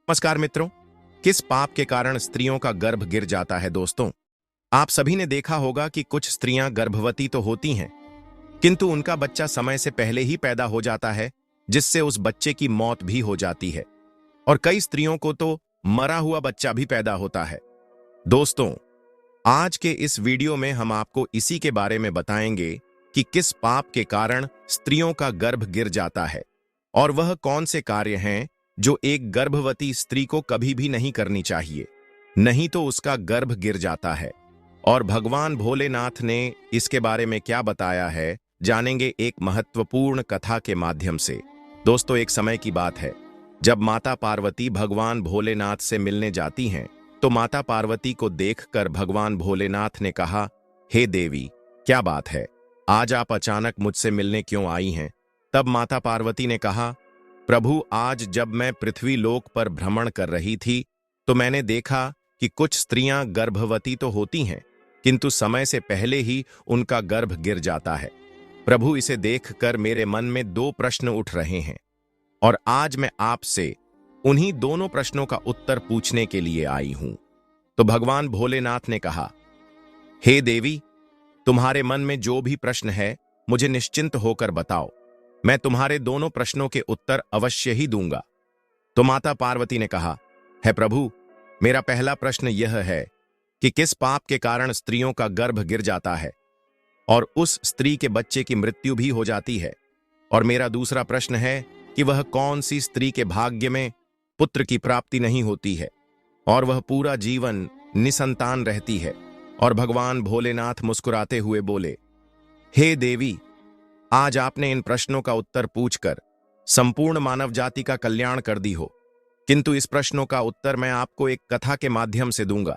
नमस्कार मित्रों। किस पाप के कारण स्त्रियों का गर्भ गिर जाता है दोस्तों? आप सभी ने देखा होगा कि कुछ स्त्रियां गर्भवती तो होती हैं, किंतु उनका बच्चा समय से पहले ही पैदा हो जाता है, जिससे उस बच्चे की मौत भी हो जाती है। और कई स्त्रियों को तो मरा हुआ बच्चा भी पैदा होता है। दोस्तों, आज के इस वीडियो में हम आपको इसी के बारे में बताएंगे कि किस पाप के कारण स्त्रियों का गर्भ गिर जाता है और वह कौन से कार्य हैं जो एक गर्भवती स्त्री को कभी भी नहीं करनी चाहिए, नहीं तो उसका गर्भ गिर जाता है। और भगवान भोलेनाथ ने इसके बारे में क्या बताया है, जानेंगे एक महत्वपूर्ण कथा के माध्यम से। दोस्तों, एक समय की बात है जब माता पार्वती भगवान भोलेनाथ से मिलने जाती हैं, तो माता पार्वती को देखकर भगवान भोलेनाथ ने कहा, हे देवी, क्या बात है, आज आप अचानक मुझसे मिलने क्यों आई हैं? तब माता पार्वती ने कहा, प्रभु, आज जब मैं पृथ्वी लोक पर भ्रमण कर रही थी तो मैंने देखा कि कुछ स्त्रियां गर्भवती तो होती हैं, किंतु समय से पहले ही उनका गर्भ गिर जाता है। प्रभु, इसे देखकर मेरे मन में दो प्रश्न उठ रहे हैं और आज मैं आपसे उन्हीं दोनों प्रश्नों का उत्तर पूछने के लिए आई हूं। तो भगवान भोलेनाथ ने कहा, हे देवी, तुम्हारे मन में जो भी प्रश्न है मुझे निश्चिंत होकर बताओ, मैं तुम्हारे दोनों प्रश्नों के उत्तर अवश्य ही दूंगा। तो माता पार्वती ने कहा, है प्रभु, मेरा पहला प्रश्न यह है कि किस पाप के कारण स्त्रियों का गर्भ गिर जाता है और उस स्त्री के बच्चे की मृत्यु भी हो जाती है। और मेरा दूसरा प्रश्न है कि वह कौन सी स्त्री के भाग्य में पुत्र की प्राप्ति नहीं होती है और वह पूरा जीवन निसंतान रहती है। और भगवान भोलेनाथ मुस्कुराते हुए बोले, हे देवी, आज आपने इन प्रश्नों का उत्तर पूछकर संपूर्ण मानव जाति का कल्याण कर दी हो, किंतु इस प्रश्नों का उत्तर मैं आपको एक कथा के माध्यम से दूंगा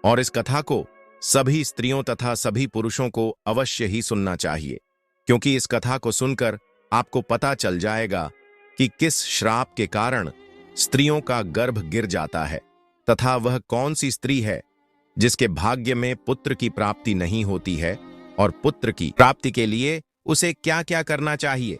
और इस कथा को सभी स्त्रियों तथा सभी पुरुषों को अवश्य ही सुनना चाहिए, क्योंकि इस कथा को सुनकर आपको पता चल जाएगा कि किस श्राप के कारण स्त्रियों का गर्भ गिर जाता है तथा वह कौन सी स्त्री है जिसके भाग्य में पुत्र की प्राप्ति नहीं होती है और पुत्र की प्राप्ति के लिए उसे क्या क्या करना चाहिए।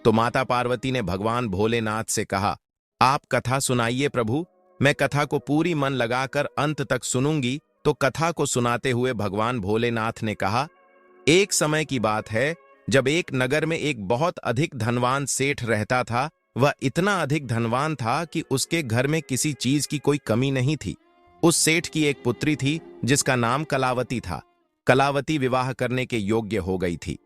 तो माता पार्वती ने भगवान भोलेनाथ से कहा, आप कथा सुनाइए प्रभु, मैं कथा को पूरी मन लगाकर अंत तक सुनूंगी। तो कथा को सुनाते हुए भगवान भोलेनाथ ने कहा, एक समय की बात है जब एक नगर में एक बहुत अधिक धनवान सेठ रहता था। वह इतना अधिक धनवान था कि उसके घर में किसी चीज की कोई कमी नहीं थी। उस सेठ की एक पुत्री थी जिसका नाम कलावती था। कलावती विवाह करने के योग्य हो गई थी।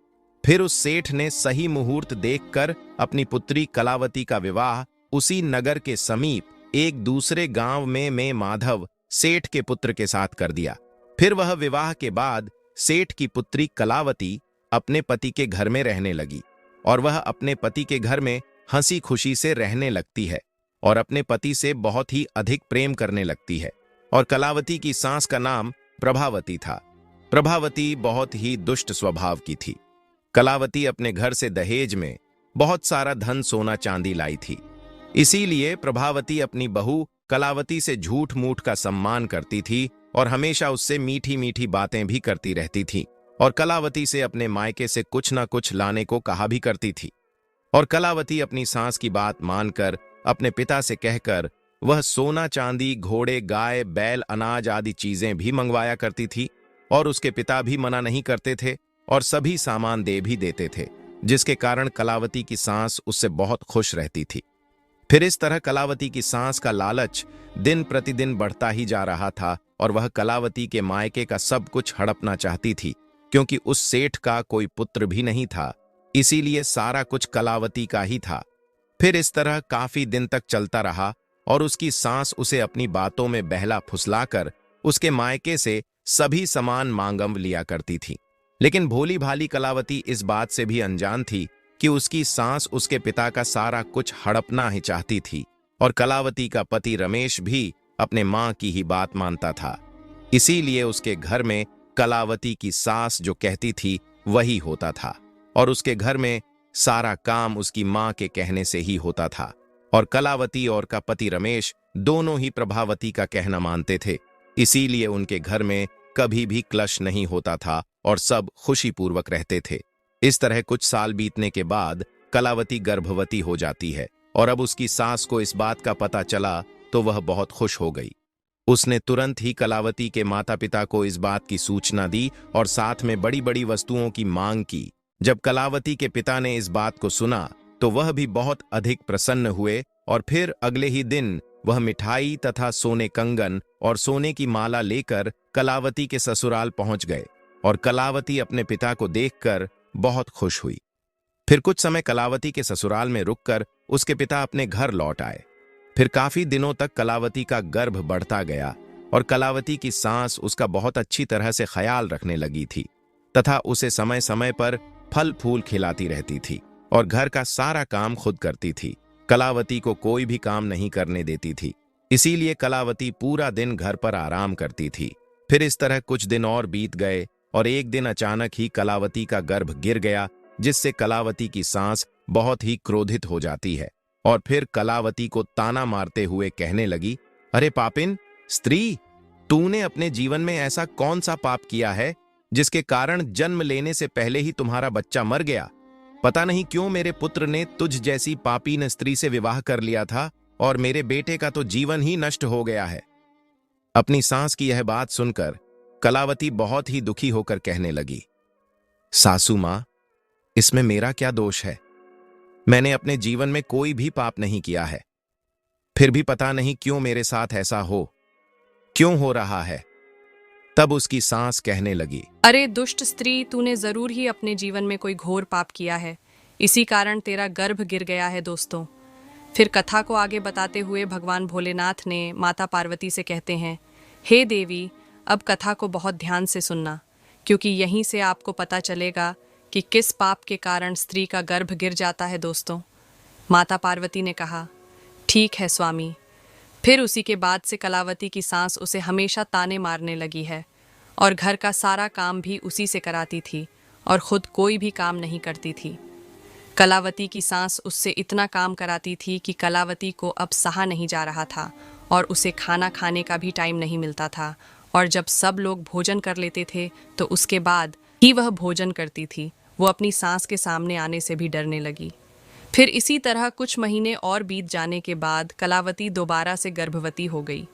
फिर उस सेठ ने सही मुहूर्त देखकर अपनी पुत्री कलावती का विवाह उसी नगर के समीप एक दूसरे गांव में माधव सेठ के पुत्र के साथ कर दिया। फिर वह विवाह के बाद सेठ की पुत्री कलावती अपने पति के घर में रहने लगी और वह अपने पति के घर में हंसी खुशी से रहने लगती है और अपने पति से बहुत ही अधिक प्रेम करने लगती है। और कलावती की सास का नाम प्रभावती था। प्रभावती बहुत ही दुष्ट स्वभाव की थी। कलावती अपने घर से दहेज में बहुत सारा धन सोना चांदी लाई थी। इसीलिए प्रभावती अपनी बहू कलावती से झूठ मूठ का सम्मान करती थी और हमेशा उससे मीठी मीठी बातें भी करती रहती थी और कलावती से अपने मायके से कुछ न कुछ लाने को कहा भी करती थी। और कलावती अपनी सास की बात मानकर अपने पिता से कहकर वह सोना चांदी, घोड़े, गाय, बैल, अनाज आदि चीजें भी मंगवाया करती थी और उसके पिता भी मना नहीं करते थे और सभी सामान दे भी देते थे, जिसके कारण कलावती की सास उससे बहुत खुश रहती थी। फिर इस तरह कलावती की सास का लालच दिन प्रतिदिन बढ़ता ही जा रहा था और वह कलावती के मायके का सब कुछ हड़पना चाहती थी, क्योंकि उस सेठ का कोई पुत्र भी नहीं था, इसीलिए सारा कुछ कलावती का ही था। फिर इस तरह काफी दिन तक चलता रहा और उसकी सास उसे अपनी बातों में बहला फुसलाकर उसके मायके से सभी सामान मांगम लिया करती थी। लेकिन भोली भाली कलावती इस बात से भी अनजान थी कि उसकी सास उसके पिता का सारा कुछ हड़पना ही चाहती थी और कलावती का पति रमेश भी अपने मां की ही बात मानता था। इसीलिए उसके घर में कलावती की सास जो कहती थी वही होता था और उसके घर में सारा काम उसकी मां के कहने से ही होता था। और कलावती और का पति रमेश दोनों ही प्रभावती का कहना मानते थे, इसीलिए उनके घर में कभी भी क्लेश नहीं होता था और सब खुशीपूर्वक रहते थे। इस तरह कुछ साल बीतने के बाद कलावती गर्भवती हो जाती है और अब उसकी सास को इस बात का पता चला तो वह बहुत खुश हो गई। उसने तुरंत ही कलावती के माता पिता को इस बात की सूचना दी और साथ में बड़ी बड़ी वस्तुओं की मांग की। जब कलावती के पिता ने इस बात को सुना तो वह भी बहुत अधिक प्रसन्न हुए और फिर अगले ही दिन वह मिठाई तथा सोने कंगन और सोने की माला लेकर कलावती के ससुराल पहुंच गए और कलावती अपने पिता को देखकर बहुत खुश हुई। फिर कुछ समय कलावती के ससुराल में रुककर उसके पिता अपने घर लौट आए। फिर काफी दिनों तक कलावती का गर्भ बढ़ता गया और कलावती की सास उसका बहुत अच्छी तरह से ख्याल रखने लगी थी तथा उसे समय समय पर फल फूल खिलाती रहती थी और घर का सारा काम खुद करती थी। कलावती को कोई भी काम नहीं करने देती थी, इसीलिए कलावती पूरा दिन घर पर आराम करती थी। फिर इस तरह कुछ दिन और बीत गए और एक दिन अचानक ही कलावती का गर्भ गिर गया, जिससे कलावती की सास बहुत ही क्रोधित हो जाती है और फिर कलावती को ताना मारते हुए कहने लगी, अरे पापिन स्त्री, तूने अपने जीवन में ऐसा कौन सा पाप किया है जिसके कारण जन्म लेने से पहले ही तुम्हारा बच्चा मर गया? पता नहीं क्यों मेरे पुत्र ने तुझ जैसी पापीन स्त्री से विवाह कर लिया था और मेरे बेटे का तो जीवन ही नष्ट हो गया है। अपनी सास की यह बात सुनकर कलावती बहुत ही दुखी होकर कहने लगी, सासू मां, इसमें मेरा क्या दोष है? मैंने अपने जीवन में कोई भी पाप नहीं किया है, फिर भी पता नहीं क्यों मेरे साथ ऐसा क्यों हो रहा है। तब उसकी सास कहने लगी, अरे दुष्ट स्त्री, तूने जरूर ही अपने जीवन में कोई घोर पाप किया है, इसी कारण तेरा गर्भ गिर गया है। दोस्तों, फिर कथा को आगे बताते हुए भगवान भोलेनाथ ने माता पार्वती से कहते हैं, हे देवी, अब कथा को बहुत ध्यान से सुनना, क्योंकि यहीं से आपको पता चलेगा कि किस पाप के कारण स्त्री का गर्भ गिर जाता है। दोस्तों, माता पार्वती ने कहा, ठीक है स्वामी। फिर उसी के बाद से कलावती की सास उसे हमेशा ताने मारने लगी है और घर का सारा काम भी उसी से कराती थी और खुद कोई भी काम नहीं करती थी। कलावती की सास उससे इतना काम कराती थी कि कलावती को अब सहा नहीं जा रहा था और उसे खाना खाने का भी टाइम नहीं मिलता था, और जब सब लोग भोजन कर लेते थे तो उसके बाद ही वह भोजन करती थी। वो अपनी सास के सामने आने से भी डरने लगी। फिर इसी तरह कुछ महीने और बीत जाने के बाद कलावती दोबारा से गर्भवती हो गई,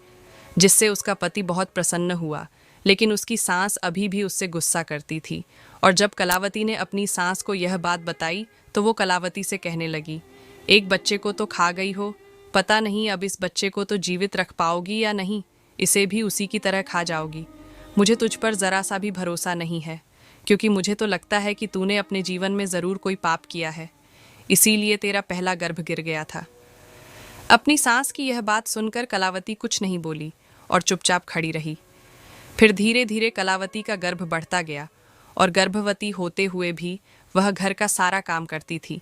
जिससे उसका पति बहुत प्रसन्न हुआ, लेकिन उसकी सास अभी भी उससे गुस्सा करती थी। और जब कलावती ने अपनी सास को यह बात बताई तो वो कलावती से कहने लगी, एक बच्चे को तो खा गई हो, पता नहीं अब इस बच्चे को तो जीवित रख पाओगी या नहीं, इसे भी उसी की तरह खा जाओगी। मुझे तुझ पर जरा सा भी भरोसा नहीं है, क्योंकि मुझे तो लगता है कि तूने अपने जीवन में ज़रूर कोई पाप किया है, इसीलिए तेरा पहला गर्भ गिर गया था। अपनी सास की यह बात सुनकर कलावती कुछ नहीं बोली और चुपचाप खड़ी रही। फिर धीरे धीरे कलावती का गर्भ बढ़ता गया और गर्भवती होते हुए भी वह घर का सारा काम करती थी,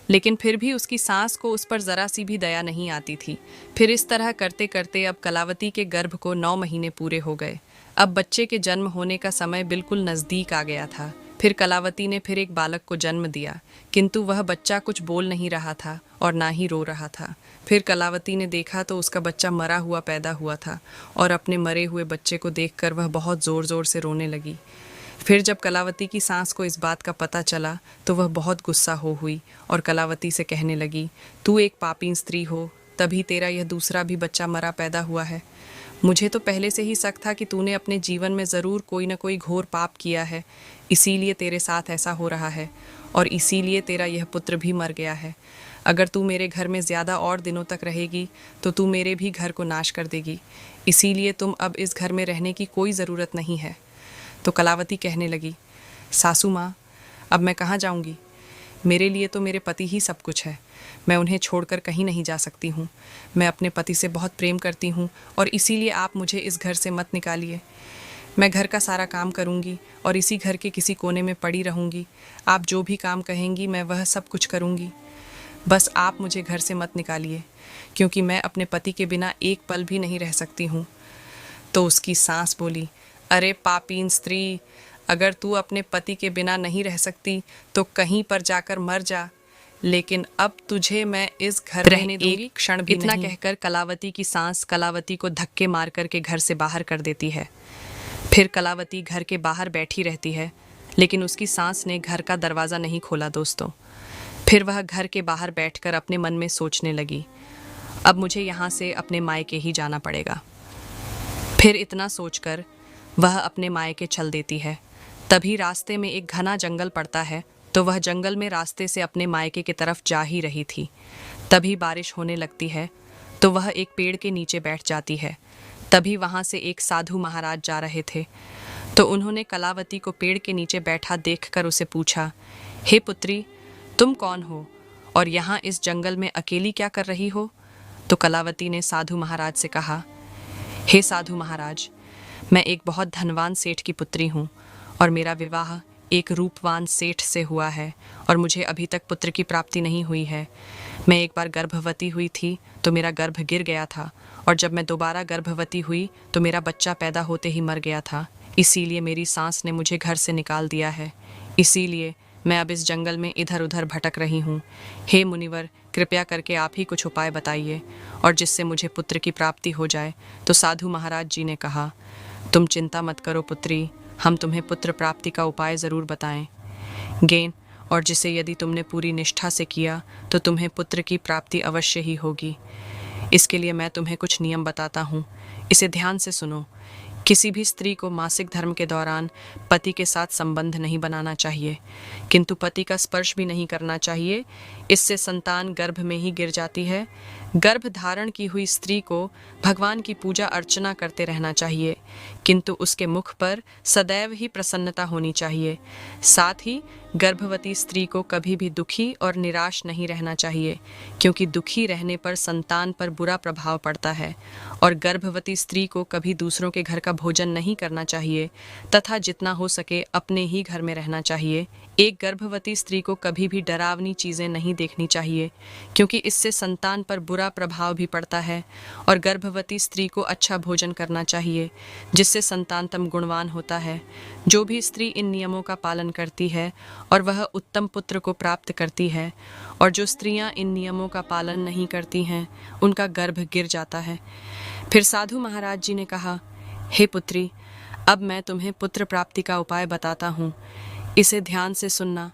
लेकिन फिर भी उसकी सास को उस पर जरा सी भी दया नहीं आती थी। फिर इस तरह करते करते अब कलावती के गर्भ को 9 महीने पूरे हो गए। अब बच्चे के जन्म होने का समय बिल्कुल नज़दीक आ गया था। फिर कलावती ने फिर एक बालक को जन्म दिया, किंतु वह बच्चा कुछ बोल नहीं रहा था और ना ही रो रहा था। फिर कलावती ने देखा तो उसका बच्चा मरा हुआ पैदा हुआ था और अपने मरे हुए बच्चे को देखकर वह बहुत ज़ोर ज़ोर से रोने लगी। फिर जब कलावती की सास को इस बात का पता चला तो वह बहुत गुस्सा हुई और कलावती से कहने लगी, तू एक पापी स्त्री हो, तभी तेरा यह दूसरा भी बच्चा मरा पैदा हुआ है। मुझे तो पहले से ही शक था कि तूने अपने जीवन में ज़रूर कोई न कोई घोर पाप किया है, इसीलिए तेरे साथ ऐसा हो रहा है और इसीलिए तेरा यह पुत्र भी मर गया है। अगर तू मेरे घर में ज़्यादा और दिनों तक रहेगी तो तू मेरे भी घर को नाश कर देगी, इसीलिए तुम अब इस घर में रहने की कोई ज़रूरत नहीं है। तो कलावती कहने लगी, सासू माँ, अब मैं कहाँ जाऊँगी? मेरे लिए तो मेरे पति ही सब कुछ है, मैं उन्हें छोड़कर कहीं नहीं जा सकती हूँ। मैं अपने पति से बहुत प्रेम करती हूँ और इसीलिए आप मुझे इस घर से मत निकालिए। मैं घर का सारा काम करूँगी और इसी घर के किसी कोने में पड़ी रहूँगी। आप जो भी काम कहेंगी मैं वह सब कुछ करूँगी, बस आप मुझे घर से मत निकालिए, क्योंकि मैं अपने पति के बिना एक पल भी नहीं रह सकती हूँ। तो उसकी सास बोली, अरे पापीन स्त्री, अगर तू अपने पति के बिना नहीं रह सकती तो कहीं पर जाकर मर जा, लेकिन अब तुझे मैं इस घर रहने दूंगी एक क्षण भी नहीं। इतना कहकर कलावती की सास कलावती को धक्के मार करके घर से बाहर कर देती है। फिर कलावती घर के बाहर बैठी रहती है, लेकिन उसकी सास ने घर का दरवाज़ा नहीं खोला। दोस्तों, फिर वह घर के बाहर बैठकर अपने मन में सोचने लगी अब मुझे यहाँ से अपने मायके ही जाना पड़ेगा। फिर इतना सोचकर वह अपने मायके चल देती है। तभी रास्ते में एक घना जंगल पड़ता है, तो वह जंगल में रास्ते से अपने मायके की तरफ जा ही रही थी। तभी बारिश होने लगती है, तो वह एक पेड़ के नीचे बैठ जाती है। तभी वहाँ से एक साधु महाराज जा रहे थे, तो उन्होंने कलावती को पेड़ के नीचे बैठा देखकर उसे पूछा, हे पुत्री, तुम कौन हो और यहाँ इस जंगल में अकेली क्या कर रही हो? तो कलावती ने साधु महाराज से कहा, हे साधु महाराज, मैं एक बहुत धनवान सेठ की पुत्री हूँ और मेरा विवाह एक रूपवान सेठ से हुआ है और मुझे अभी तक पुत्र की प्राप्ति नहीं हुई है। मैं एक बार गर्भवती हुई थी तो मेरा गर्भ गिर गया था, और जब मैं दोबारा गर्भवती हुई तो मेरा बच्चा पैदा होते ही मर गया था। इसीलिए मेरी सास ने मुझे घर से निकाल दिया है। इसीलिए मैं अब इस जंगल में इधर उधर भटक रही हूँ। हे मुनिवर, कृपया करके आप ही कुछ उपाय बताइए और जिससे मुझे पुत्र की प्राप्ति हो जाए। तो साधु महाराज जी ने कहा, तुम चिंता मत करो पुत्री, हम तुम्हें पुत्र प्राप्ति का उपाय ज़रूर बताएंगे, और जिसे यदि तुमने पूरी निष्ठा से किया तो तुम्हें पुत्र की प्राप्ति अवश्य ही होगी। इसके लिए मैं तुम्हें कुछ नियम बताता हूँ, इसे ध्यान से सुनो। किसी भी स्त्री को मासिक धर्म के दौरान पति के साथ संबंध नहीं बनाना चाहिए, किंतु पति का स्पर्श भी नहीं करना चाहिए। इससे संतान गर्भ में ही गिर जाती है। गर्भ धारण की हुई स्त्री को भगवान की पूजा अर्चना करते रहना चाहिए, किंतु उसके मुख पर सदैव ही प्रसन्नता होनी चाहिए। साथ ही गर्भवती स्त्री को कभी भी दुखी और निराश नहीं रहना चाहिए, क्योंकि दुखी रहने पर संतान पर बुरा प्रभाव पड़ता है। और गर्भवती स्त्री को कभी दूसरों के घर का भोजन नहीं करना चाहिए तथा जितना हो सके अपने ही घर में रहना चाहिए। एक गर्भवती स्त्री को कभी भी डरावनी चीज़ें नहीं देखनी चाहिए, क्योंकि इससे संतान पर बुरा प्रभाव भी पड़ता है। और गर्भवती स्त्री को अच्छा भोजन करना चाहिए, जिससे संतानतम गुणवान होता है। जो भी स्त्री इन नियमों का पालन करती है और वह उत्तम पुत्र को प्राप्त करती है, और जो स्त्रियां इन नियमों का पालन नहीं करती हैं उनका गर्भ गिर जाता है। फिर साधु महाराज जी ने कहा, हे पुत्री, अब मैं तुम्हें पुत्र प्राप्ति का उपाय बताता हूँ, इसे ध्यान से सुनना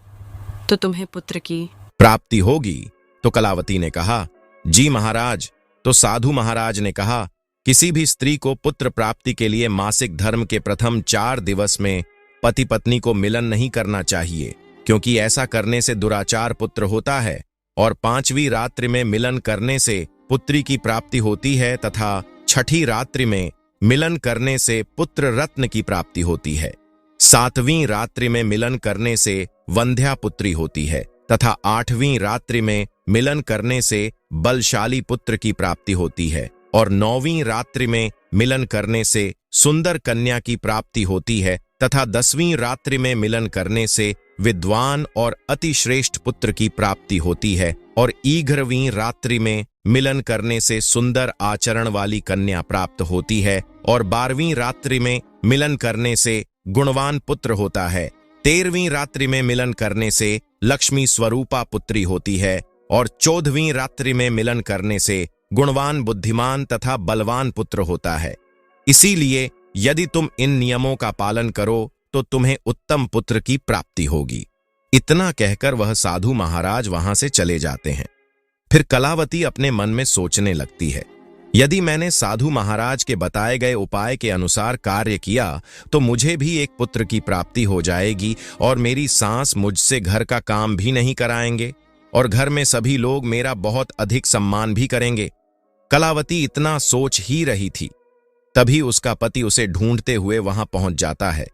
तो तुम्हें पुत्र की प्राप्ति होगी। तो कलावती ने कहा, जी महाराज। तो साधु महाराज ने कहा, किसी भी स्त्री को पुत्र प्राप्ति के लिए मासिक धर्म के प्रथम 4 दिवस में पति पत्नी को मिलन नहीं करना चाहिए, क्योंकि ऐसा करने से दुराचार पुत्र होता है। और 5वीं रात्रि में मिलन करने से पुत्री की प्राप्ति होती है तथा 6ठी रात्रि में मिलन करने से पुत्र रत्न की प्राप्ति होती है। 7वीं रात्रि में मिलन करने से वंध्या पुत्री होती है तथा 8वीं रात्रि में मिलन करने से बलशाली पुत्र की प्राप्ति होती है। और 9वीं रात्रि में मिलन करने से सुंदर कन्या की प्राप्ति होती है तथा 10वीं रात्रि में मिलन करने से विद्वान और अतिश्रेष्ठ पुत्र की प्राप्ति होती है। और 11वीं रात्रि में मिलन करने से सुंदर आचरण वाली कन्या प्राप्त होती है। और 12वीं रात्रि में मिलन करने से गुणवान पुत्र होता है। 13वीं रात्रि में मिलन करने से लक्ष्मी स्वरूपा पुत्री होती है। और 14वीं रात्रि में मिलन करने से गुणवान, बुद्धिमान तथा बलवान पुत्र होता है। इसीलिए यदि तुम इन नियमों का पालन करो तो तुम्हें उत्तम पुत्र की प्राप्ति होगी। इतना कहकर वह साधु महाराज वहां से चले जाते हैं। फिर कलावती अपने मन में सोचने लगती है, यदि मैंने साधु महाराज के बताए गए उपाय के अनुसार कार्य किया तो मुझे भी एक पुत्र की प्राप्ति हो जाएगी और मेरी सास मुझसे घर का काम भी नहीं कराएंगे और घर में सभी लोग मेरा बहुत अधिक सम्मान भी करेंगे। कलावती इतना सोच ही रही थी, तभी उसका पति उसे ढूंढते हुए वहां पहुंच जाता है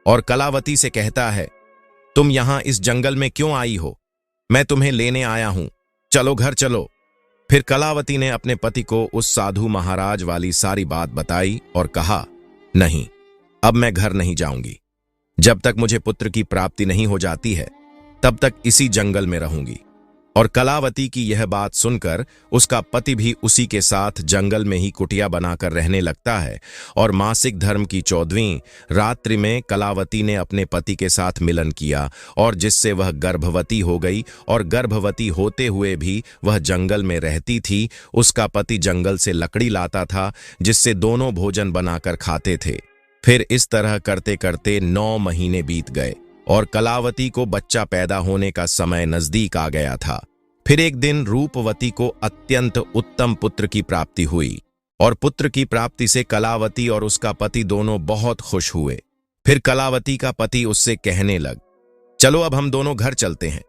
और कलावती से कहता है, तुम यहां इस जंगल में क्यों आई हो? मैं तुम्हें लेने आया हूं, चलो घर चलो। फिर कलावती ने अपने पति को उस साधु महाराज वाली सारी बात बताई और कहा, नहीं, अब मैं घर नहीं जाऊंगी। जब तक मुझे पुत्र की प्राप्ति नहीं हो जाती है तब तक इसी जंगल में रहूंगी। और कलावती की यह बात सुनकर उसका पति भी उसी के साथ जंगल में ही कुटिया बनाकर रहने लगता है। और मासिक धर्म की 14वीं रात्रि में कलावती ने अपने पति के साथ मिलन किया और जिससे वह गर्भवती हो गई। और गर्भवती होते हुए भी वह जंगल में रहती थी। उसका पति जंगल से लकड़ी लाता था जिससे दोनों भोजन बनाकर खाते थे। फिर इस तरह करते करते 9 महीने बीत गए और कलावती को बच्चा पैदा होने का समय नजदीक आ गया था। फिर एक दिन रूपवती को अत्यंत उत्तम पुत्र की प्राप्ति हुई और पुत्र की प्राप्ति से कलावती और उसका पति दोनों बहुत खुश हुए। फिर कलावती का पति उससे कहने लग, चलो अब हम दोनों घर चलते हैं,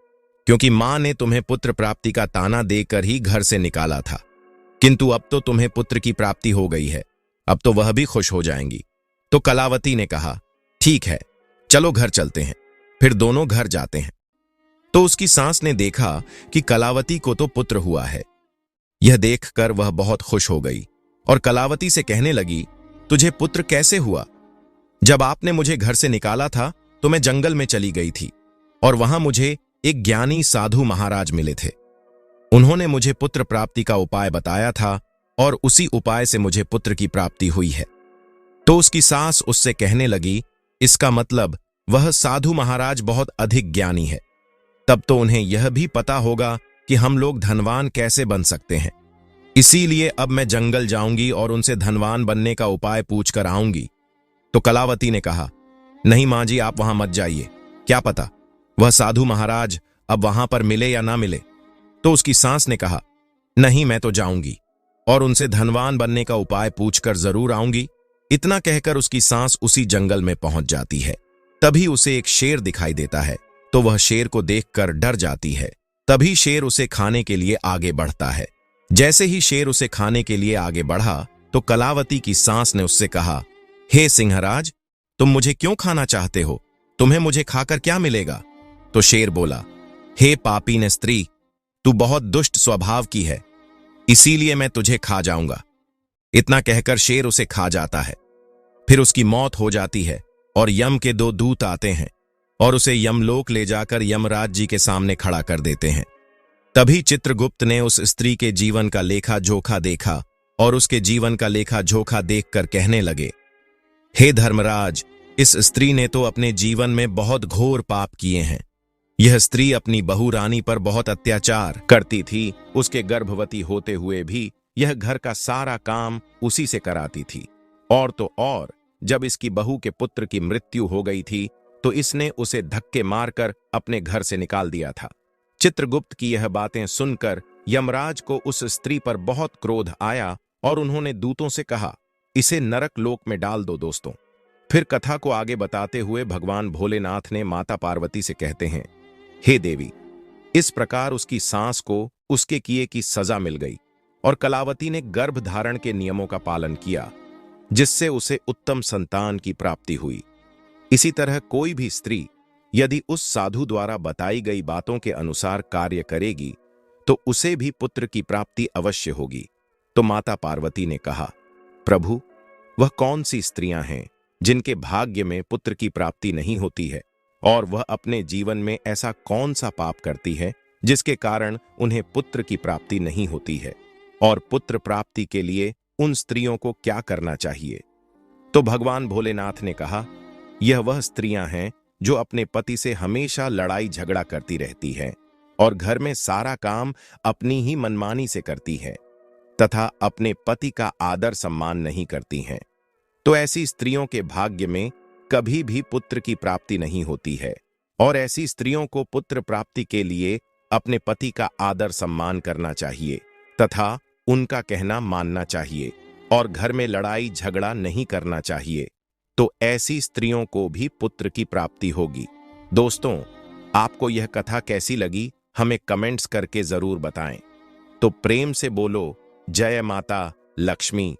क्योंकि मां ने तुम्हें पुत्र प्राप्ति का ताना देकर ही घर से निकाला था, किंतु अब तो तुम्हें पुत्र की प्राप्ति हो गई है, अब तो वह भी खुश हो जाएंगी। तो कलावती ने कहा, ठीक है, चलो घर चलते हैं। फिर दोनों घर जाते हैं। तो उसकी सास ने देखा कि कलावती को तो पुत्र हुआ है। यह देखकर वह बहुत खुश हो गई और कलावती से कहने लगी, तुझे पुत्र कैसे हुआ? जब आपने मुझे घर से निकाला था तो मैं जंगल में चली गई थी और वहां मुझे एक ज्ञानी साधु महाराज मिले थे। उन्होंने मुझे पुत्र प्राप्ति का उपाय बताया था और उसी उपाय से मुझे पुत्र की प्राप्ति हुई है। तो उसकी सास उससे कहने लगी, इसका मतलब वह साधु महाराज बहुत अधिक ज्ञानी है, तब तो उन्हें यह भी पता होगा कि हम लोग धनवान कैसे बन सकते हैं। इसीलिए अब मैं जंगल जाऊंगी और उनसे धनवान बनने का उपाय पूछ कर आऊंगी। तो कलावती ने कहा, नहीं मां जी, आप वहां मत जाइए, क्या पता वह साधु महाराज अब वहां पर मिले या ना मिले। तो उसकी सास ने कहा, नहीं, मैं तो जाऊंगी और उनसे धनवान बनने का उपाय पूछकर जरूर आऊंगी। इतना कहकर उसकी सास उसी जंगल में पहुंच जाती है। तभी उसे एक शेर दिखाई देता है, तो वह शेर को देखकर डर जाती है। तभी शेर उसे खाने के लिए आगे बढ़ता है। जैसे ही शेर उसे खाने के लिए आगे बढ़ा तो कलावती की सास ने उससे कहा, हे सिंहराज, तुम मुझे क्यों खाना चाहते हो? तुम्हें मुझे खाकर क्या मिलेगा? तो शेर बोला, हे पापीन स्त्री, तू बहुत दुष्ट स्वभाव की है, इसीलिए मैं तुझे खा जाऊंगा। इतना कहकर शेर उसे खा जाता है। फिर उसकी मौत हो जाती है और यम के 2 दूत आते हैं और उसे यमलोक ले जाकर यमराज जी के सामने खड़ा कर देते हैं। तभी चित्रगुप्त ने उस स्त्री के जीवन का लेखा जोखा देखा और उसके जीवन का लेखा जोखा देखकर कहने लगे, हे धर्मराज, इस स्त्री ने तो अपने जीवन में बहुत घोर पाप किए हैं। यह स्त्री अपनी बहू रानी पर बहुत अत्याचार करती थी। उसके गर्भवती होते हुए भी यह घर का सारा काम उसी से कराती थी। और तो और, जब इसकी बहू के पुत्र की मृत्यु हो गई थी तो इसने उसे धक्के मारकर अपने घर से निकाल दिया था। चित्रगुप्त की यह बातें सुनकर यमराज को उस स्त्री पर बहुत क्रोध आया और उन्होंने दूतों से कहा, इसे नरक लोक में डाल दो। दोस्तों, फिर कथा को आगे बताते हुए भगवान भोलेनाथ ने माता पार्वती से कहते हैं, हे देवी, इस प्रकार उसकी सास को उसके किए की सजा मिल गई और कलावती ने गर्भ धारण के नियमों का पालन किया, जिससे उसे उत्तम संतान की प्राप्ति हुई। इसी तरह कोई भी स्त्री यदि उस साधु द्वारा बताई गई बातों के अनुसार कार्य करेगी तो उसे भी पुत्र की प्राप्ति अवश्य होगी। तो माता पार्वती ने कहा, प्रभु, वह कौन सी स्त्रियां हैं जिनके भाग्य में पुत्र की प्राप्ति नहीं होती है, और वह अपने जीवन में ऐसा कौन सा पाप करती है जिसके कारण उन्हें पुत्र की प्राप्ति नहीं होती है, और पुत्र प्राप्ति के लिए उन स्त्रियों को क्या करना चाहिए? तो भगवान भोलेनाथ ने कहा, यह वह स्त्रियां हैं जो अपने पति से हमेशा लड़ाई झगड़ा करती रहती हैं और घर में सारा काम अपनी ही मनमानी से करती हैं तथा अपने पति का आदर सम्मान नहीं करती हैं। तो ऐसी स्त्रियों के भाग्य में कभी भी पुत्र की प्राप्ति नहीं होती है, और ऐसी स्त्रियों को पुत्र प्राप्ति के लिए अपने पति का आदर सम्मान करना चाहिए तथा उनका कहना मानना चाहिए और घर में लड़ाई झगड़ा नहीं करना चाहिए। तो ऐसी स्त्रियों को भी पुत्र की प्राप्ति होगी। दोस्तों, आपको यह कथा कैसी लगी हमें कमेंट्स करके जरूर बताएं। तो प्रेम से बोलो, जय माता लक्ष्मी।